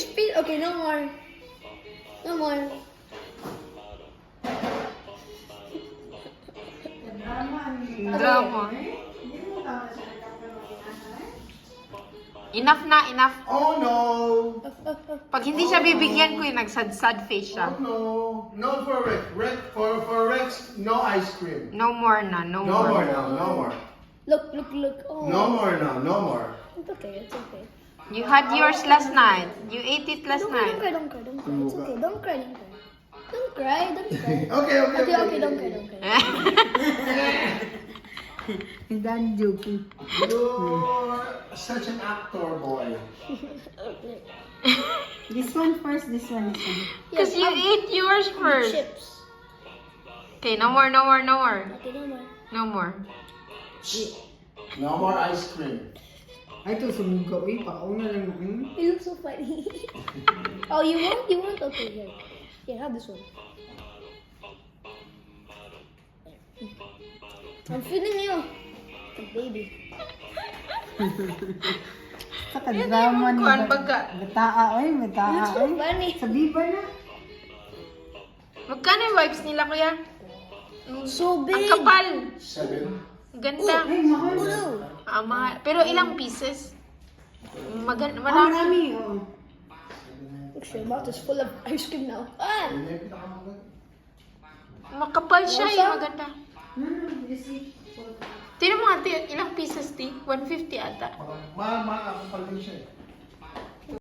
Finish. Okay, no more. No more. Drama. Enough na, enough. Oh no! Pag hindi siya bibigyan ko, yung nagsad-sad face siya. Oh no! No for Rex. For Rex, no ice cream. No more na, no No more more. now, no more. Look. Oh. No more now, no more. It's okay, it's okay. You had yours last night. You ate it last Don't cry, night. don't cry. It's okay. Don't cry. Don't cry. Okay. Don't cry. Dan joking. You're such an actor, boy. This one first, this one. Because you ate yours first. Chips. Okay, no more. Okay, no more. No more. No more ice cream. Ay, ito sumugaw eh. Pakauna lang na. You look so funny. Oh, you want? Okay, here. Here, have this one. I'm feeding you. The baby. Sa kadrama ni Kuan baga. Bataa, oy. You look so funny. Sa biba na. Magkano yung vibes nila, kuya? So Ang big. kapal. 7. Ganda. Ay, mahal. Oh. Mahal. Pero ilang pieces? Marami. Marami, oh. Look, your mouth is full of ice cream now. Ah! Makapal siya eh. Maganda. You see? Tignan mo ate, ilang pieces ti? 150 ata. Mahal ako pala din siya eh.